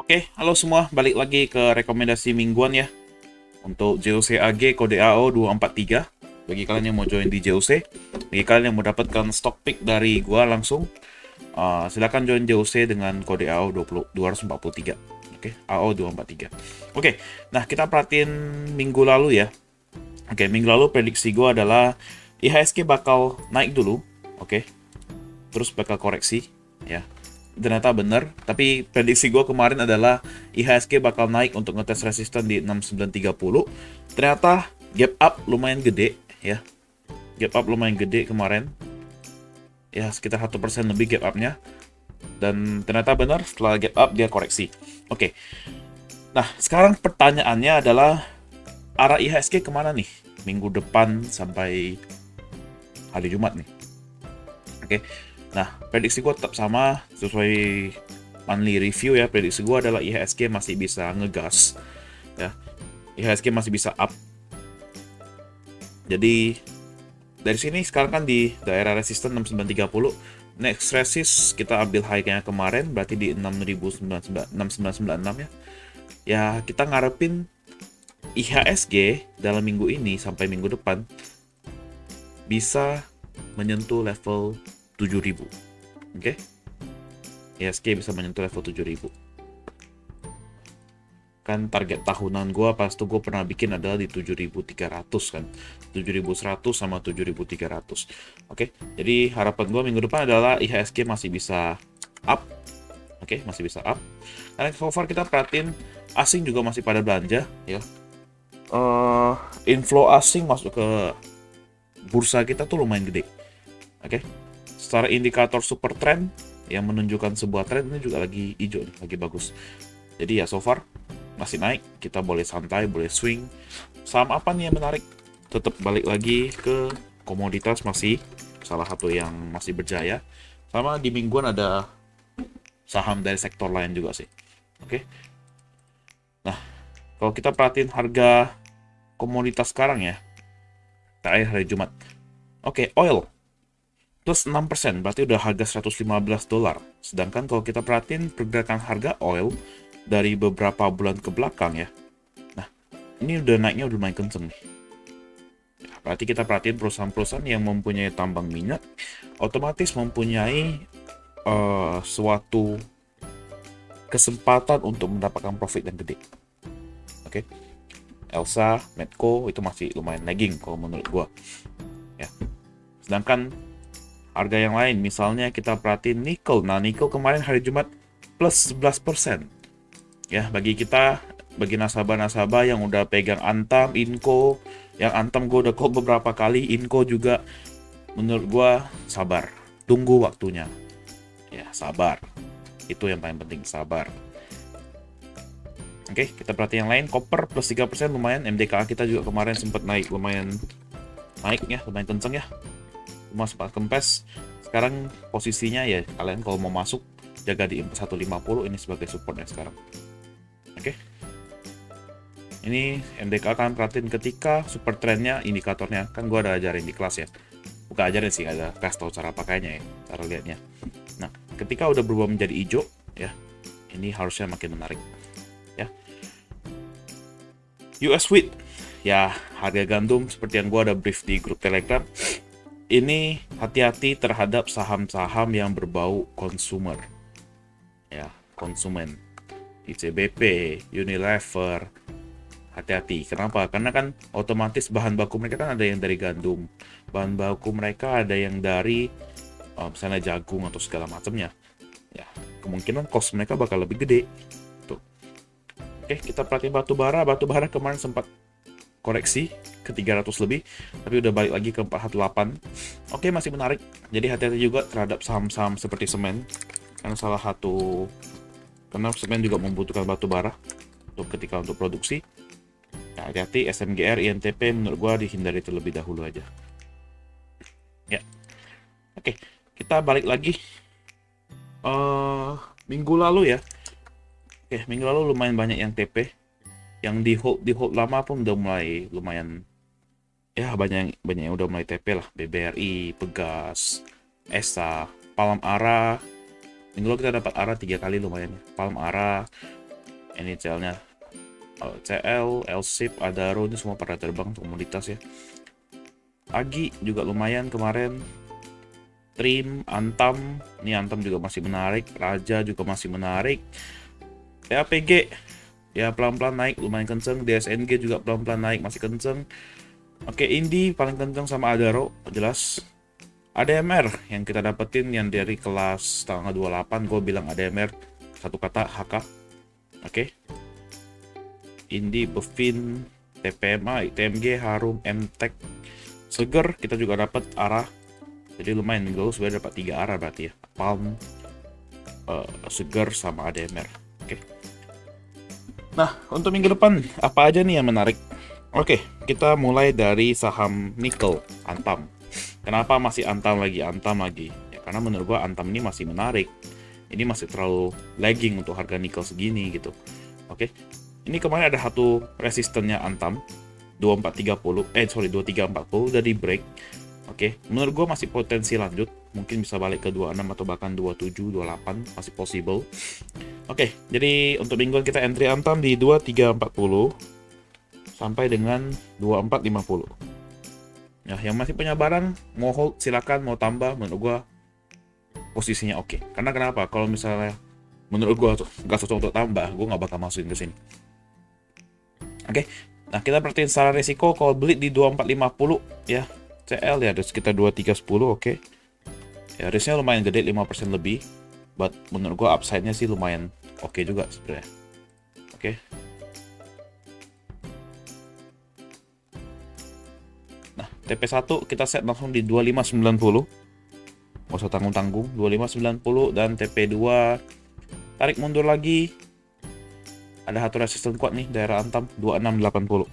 Oke, halo semua, balik lagi ke rekomendasi mingguan ya. Untuk JOC AG kode AO 243. Bagi kalian yang mau join di JOC, bagi kalian yang mau dapatkan stock pick dari gua langsung, silakan join JOC dengan kode AO 243. Oke, AO 243. Oke, nah kita perhatiin minggu lalu ya. Oke, minggu lalu prediksi gua adalah IHSG bakal naik dulu, oke, terus bakal koreksi ya. Ternyata bener, tapi prediksi gue kemarin adalah IHSG bakal naik untuk ngetes resisten di 6930. Ternyata gap up lumayan gede ya, gap up lumayan gede kemarin ya, sekitar 1% lebih gap upnya. Dan ternyata benar, setelah gap up dia koreksi. Oke, nah sekarang pertanyaannya adalah arah IHSG kemana nih minggu depan sampai hari Jumat nih. Oke, nah prediksi gue tetap sama sesuai monthly review ya. Prediksi gue adalah IHSG masih bisa ngegas ya, IHSG masih bisa up. Jadi dari sini sekarang kan di daerah resisten 6930, next resist kita ambil high-nya kemarin berarti di 6996 ya. Ya kita ngarepin IHSG dalam minggu ini sampai minggu depan bisa menyentuh level 7000. Oke. IHSG bisa menyentuh level 7000. Kan target tahunan gue pas tuh gue pernah bikin adalah di 7300 kan, 7100 sama 7300. Oke, jadi harapan gue minggu depan adalah IHSG masih bisa up. Oke, masih bisa up karena so far kita perhatiin asing juga masih pada belanja ya. Inflow asing masuk ke bursa kita tuh lumayan gede. Oke, secara indikator super trend yang menunjukkan sebuah trend ini juga lagi hijau nih, lagi bagus. Jadi ya so far masih naik, kita boleh santai, boleh swing. Saham apa nih yang menarik? Tetap balik lagi ke komoditas, masih salah satu yang masih berjaya. Sama di mingguan ada saham dari sektor lain juga sih. Oke. Nah, kalau kita perhatiin harga komoditas sekarang ya, terakhir hari Jumat. Oke, oil plus 6%, berarti udah harga $115. Sedangkan kalau kita perhatiin pergerakan harga oil dari beberapa bulan ke belakang ya, nah ini udah naiknya udah lumayan kenceng nih. Berarti kita perhatiin perusahaan-perusahaan yang mempunyai tambang minyak otomatis mempunyai suatu kesempatan untuk mendapatkan profit yang gede. Oke, Elsa, Medco itu masih lumayan lagging kalau menurut gua ya. Sedangkan harga yang lain, misalnya kita perhatiin nikel. Nah, nikel kemarin hari Jumat plus 11%. Ya, bagi kita, bagi nasabah-nasabah yang udah pegang Antam, Inco, yang Antam gue udah call beberapa kali, Inco juga, menurut gue sabar, tunggu waktunya. Ya, sabar. Itu yang paling penting, sabar. Oke, kita perhatikan yang lain, copper plus 3% lumayan, MDKA kita juga kemarin sempat naik, lumayan naik ya, lumayan kenceng ya. Cuma sempat kempes. Sekarang posisinya ya, kalian kalau mau masuk, jaga di 4150, ini sebagai support ya sekarang. Oke, ini MDK kan perhatiin ketika super trendnya, indikatornya kan gue ada ajarin di kelas ya, bukan ajarin sih, ada kasih tahu cara pakainya ya, cara lihatnya. Nah, ketika udah berubah menjadi hijau ya, ini harusnya makin menarik ya. US wheat ya, harga gandum seperti yang gue ada brief di grup Telegram. Ini hati-hati terhadap saham-saham yang berbau konsumer ya, konsumen. ICBP, Unilever, hati-hati. Kenapa? Karena kan otomatis bahan baku mereka kan ada yang dari gandum, bahan baku mereka ada yang dari misalnya jagung atau segala macamnya. Ya, kemungkinan cost mereka bakal lebih gede. Tuh. Oke, kita perhatiin batu bara. Batu bara kemarin sempat koreksi ke 300 lebih, tapi udah balik lagi ke 418. Oke, masih menarik. Jadi hati-hati juga terhadap saham-saham seperti semen. Karena karena semen juga membutuhkan batu bara untuk produksi. Nah, hati-hati SMGR, INTP menurut gua dihindari terlebih dahulu aja. Ya. Oke, kita balik lagi minggu lalu ya. Oke, minggu lalu lumayan banyak yang TP. Yang di hold lama pun udah mulai lumayan ya, banyak yang udah mulai TP lah. BBRI, Pegas, ESA, Palm Ara. Minggu lalu kita dapat ARA 3 kali lumayan ya. Palm ARA, Ini CL-nya CL, L-Ship, Adaro, ini semua pada terbang komoditas ya. Agi juga lumayan kemarin. Trim, Antam, ini Antam juga masih menarik. Raja juga masih menarik. PAPG ya pelan-pelan naik lumayan kenceng. DSNG juga pelan-pelan naik masih kenceng. Oke, Indi paling kenceng sama Adaro jelas. ADMR yang kita dapetin yang dari kelas tanggal 28, gue bilang ADMR satu kata HK. Oke. Indi, Bevin, TPMA, TMG, Harum, MTech, Seger kita juga dapat arah. Jadi lumayan minggu lalu sudah dapat 3 arah berarti ya. Palm, Seger sama ADMR. Oke. Nah, untuk minggu depan apa aja nih yang menarik? Oke, kita mulai dari saham nikel, Antam. Kenapa masih Antam lagi? Ya, karena menurut gua Antam ini masih menarik. Ini masih terlalu lagging untuk harga nikel segini gitu. Oke. Ini kemarin ada satu resistennya Antam 2340 udah di break. Oke, menurut gua masih potensi lanjut. Mungkin bisa balik ke 26 atau bahkan 27, 28 masih possible. Oke, jadi untuk mingguan kita entry Antam di 2340 sampai dengan 2450. Ya, yang masih punya barang mau hold silakan, mau tambah menurut gua posisinya oke. Karena kenapa? Kalau misalnya menurut gua tuh nggak cocok untuk tambah, gua nggak bakal masukin ke sini. Oke. Nah, kita perhatiin secara risiko kalau beli di 2450 ya. CL ya ada sekitar 2310, oke. Ya, risknya lumayan gede 5% lebih. But menurut gua upside-nya sih lumayan oke juga sebenarnya. Oke. Nah, TP1 kita set langsung di 2590. Nggak usah tanggung-tanggung, 2590. Dan TP2 tarik mundur lagi. Ada satu resisten kuat nih, daerah Antam 2680.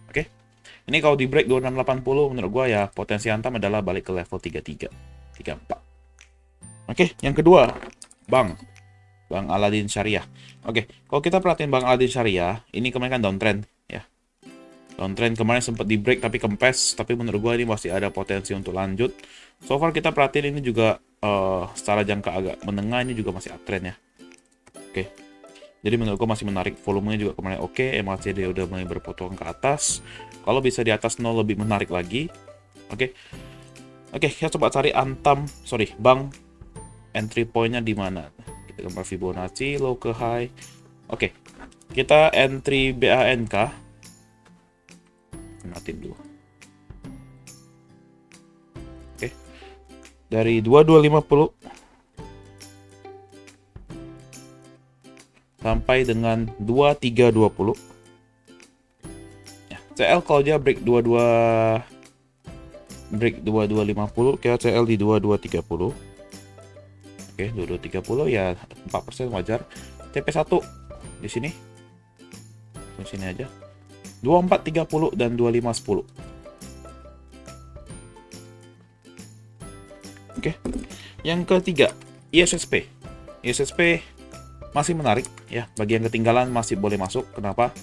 Oke. Ini kalau di break 2680 menurut gua ya potensi Antam adalah balik ke level 33, 34. Oke, yang kedua, Bang Aladin Syariah. Oke, kalau kita perhatiin Bang Aladin Syariah, ini kemarin kan downtrend ya. Downtrend kemarin sempat di break tapi kempes, tapi menurut gua ini masih ada potensi untuk lanjut. So far kita perhatiin ini juga secara jangka agak menengah ini juga masih uptrend ya. Oke. Jadi menurut gua masih menarik, volumenya juga kemarin oke, MACD udah mulai berpotong ke atas. Kalau bisa di atas 0 lebih menarik lagi. Oke. Oke, kita coba cari Bang entry point-nya di mana? Kita gambar Fibonacci low ke high. Oke. Kita entry BANK. Matiin dulu. Oke. Dari 2250 sampai dengan 2320. Ya, CL kalau dia break 2250, kita CL di 2230. Oke, 2230 ya 4% wajar. TP1 di sini. Di sini aja. 2430 dan 2510. Oke. Yang ketiga, ISSP. ISSP masih menarik ya, bagi yang ketinggalan masih boleh masuk. Kenapa?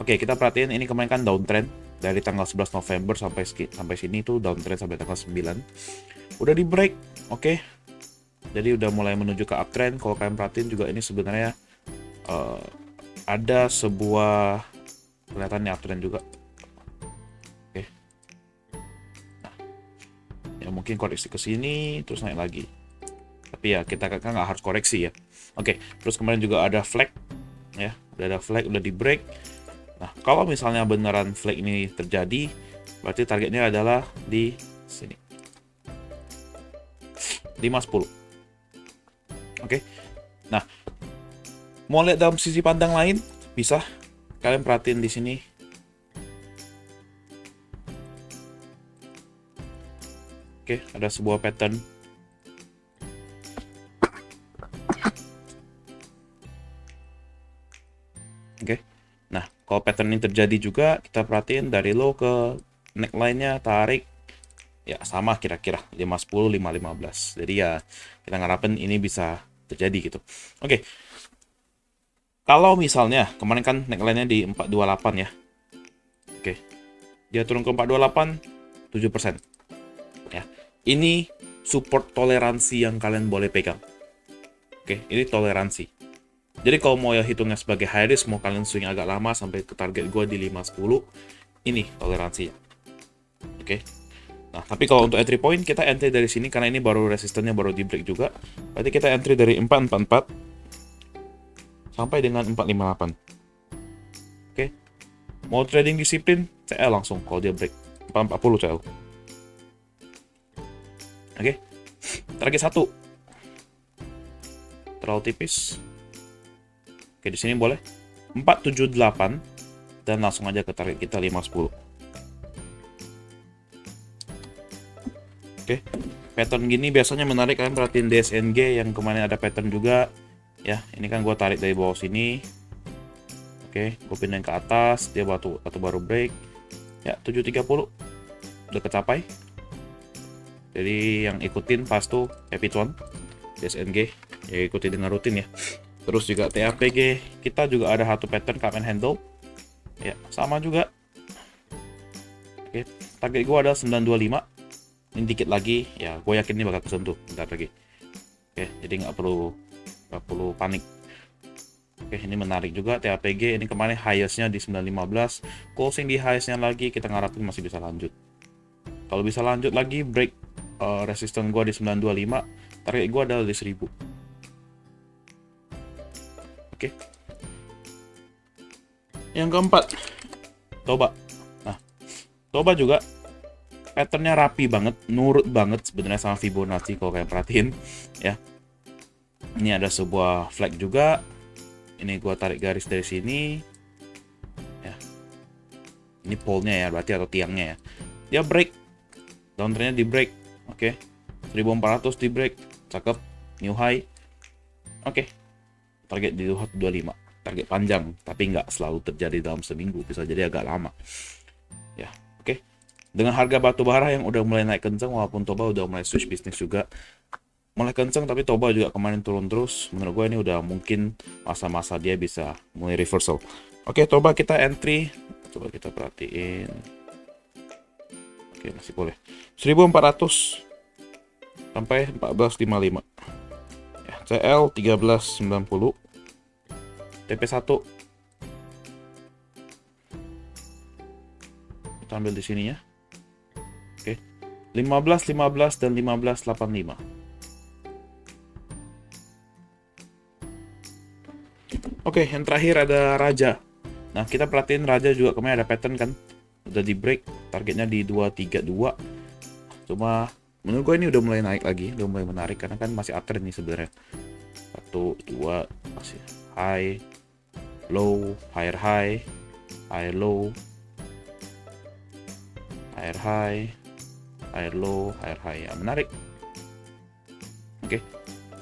Oke, kita perhatiin ini kemarin kan downtrend dari tanggal 11 November sampai sini tuh downtrend sampai tanggal 9. Udah di break. Oke. Jadi udah mulai menuju ke uptrend. Kalau kalian perhatiin juga ini sebenarnya ada sebuah kelihatannya uptrend juga. Oke. Nah, ya mungkin koreksi ke sini terus naik lagi. Tapi ya kita kan nggak harus koreksi ya. Oke, terus kemarin juga ada flag ya, udah ada flag, udah di break. Nah, kalau misalnya beneran flag ini terjadi, berarti targetnya adalah di sini. 510. Oke. Nah, mau lihat dalam sisi pandang lain, bisa kalian perhatiin di sini. Oke, ada sebuah pattern. Oke. Nah, kalau pattern ini terjadi juga, kita perhatiin dari low ke neckline-nya tarik ya sama kira-kira 510, 515. Jadi ya kita ngarapin ini bisa terjadi gitu. Oke. Kalau misalnya kemarin kan neckline-nya di 428 ya. Oke. Dia turun ke 428, 7%. Ya. Ini support toleransi yang kalian boleh pegang. Oke, ini toleransi. Jadi kalau mau ya hitungnya sebagai high risk, mau kalian swing agak lama sampai ke target gue di 5.10, ini toleransinya. Oke. Nah, tapi kalau untuk entry point, kita entry dari sini karena ini baru resistennya baru di break juga. Berarti kita entry dari 444 sampai dengan 458. Oke. Mau trading disiplin, CL langsung kalau dia break 440 CL. Oke. Target 1. Terlalu tipis. Oke, di sini boleh 478 dan langsung aja ke target kita 510. Oke. Pattern gini biasanya menarik, kalian perhatiin DSNG yang kemarin ada pattern juga. Ya, ini kan gue tarik dari bawah sini. Oke, gue pindahin ke atas, dia batu baru break. Ya, 730 udah kecapai. Jadi yang ikutin pas tuh Happy One DSNG, ya ikuti dengan rutin ya. Terus juga TAPG, kita juga ada satu pattern Cup and Handle. Ya, sama juga. Oke, target gue ada 925. Ini dikit lagi, ya gue yakin ini bakal kesentuh bentar lagi. Oke, jadi nggak perlu panik. Oke, ini menarik juga TAPG. Ini kemarin highest-nya di 915. Closing di highest-nya lagi, kita ngarapin masih bisa lanjut. Kalau bisa lanjut lagi, break resisten gue di 925. Target gue adalah di 1000. Oke. Yang keempat, Toba. Nah, Toba juga patternnya rapi banget, nurut banget sebenarnya sama Fibonacci kalau kalian perhatiin ya. Ini ada sebuah flag juga. Ini gua tarik garis dari sini. Ya. Ini pole-nya ya, berarti atau tiangnya ya. Dia break. Downtrendnya di break. Oke. 1400 di break. Cakep. New high. Oke. Target di 225. Target panjang, tapi nggak selalu terjadi dalam seminggu, bisa jadi agak lama. Ya, oke. Dengan harga batu bara yang udah mulai naik kenceng, walaupun Toba udah mulai switch bisnis juga mulai kenceng, tapi Toba juga kemarin turun terus. Menurut gue ini udah mungkin masa-masa dia bisa mulai reversal. Oke, Toba kita entry. Coba kita perhatiin. Oke, masih boleh. 1400 sampai 1455. Ya, CL 1390. TP1 kita ambil di sini ya. Oke. 15 dan 1585. Oke, yang terakhir ada Raja. Nah, kita perhatiin Raja juga kemarin ada pattern kan. Udah di break, targetnya di 232. Cuma menurut gue ini udah mulai naik lagi, udah mulai menarik karena kan masih uptrend nih sebenarnya. 1 2 masih high, low, higher high, higher low, higher high, higher low, higher high. Ya, menarik. Oke.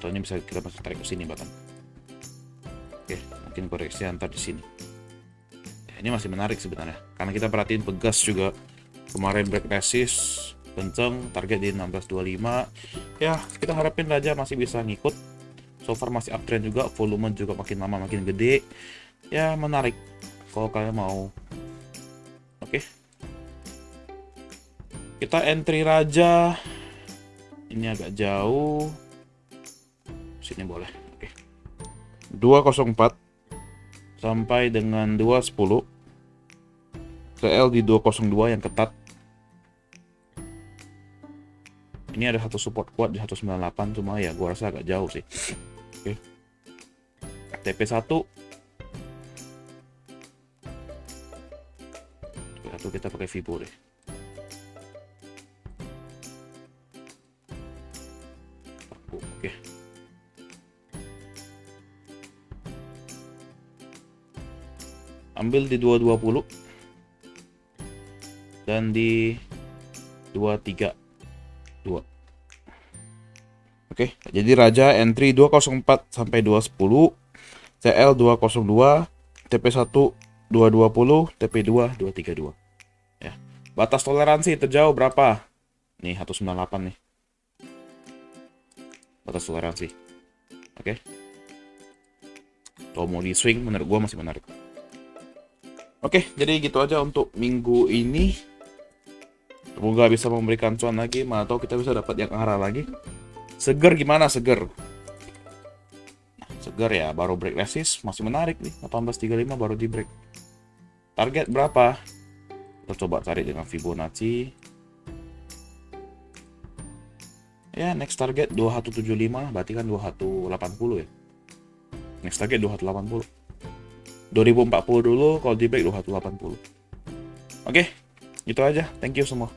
Soalnya bisa kita masuk tarik ke sini bahkan. Oke, mungkin koreksi antar di sini. Ya, ini masih menarik sebenarnya. Karena kita perhatiin Pegas juga kemarin break resist kenceng, target di 1625. Ya, kita harapin Raja masih bisa ngikut. So far masih uptrend juga, volume juga makin lama makin gede. Ya, menarik kalau kalian mau. Oke. Kita entry Raja. Ini agak jauh. Sini boleh. Oke. 204 sampai dengan 210. CL di 202 yang ketat. Ini ada satu support kuat di 198, cuma ya gua rasa agak jauh sih. Oke. TP1 kita pakai Fibo deh. Oke. Ambil di 220 dan di 232. Oke, jadi Raja entry 204 sampai 210, CL 202, TP1 220, TP2 232. Ya. Batas toleransi terjauh berapa? Nih 198 nih. Batas toleransi. Oke. Kalau mau di swing menurut gua masih menarik. Oke, jadi gitu aja untuk minggu ini. Semoga bisa memberikan cuan lagi, mana tahu kita bisa dapat yang arah lagi. Seger gimana seger? Burger ya baru break resist, masih menarik nih 1835 baru di break. Target berapa? Kita coba cari dengan Fibonacci. Ya, next target 2175, berarti kan 2180 ya. Next target 2180. 2040 dulu, kalau di break 2180. Oke, itu aja. Thank you semua.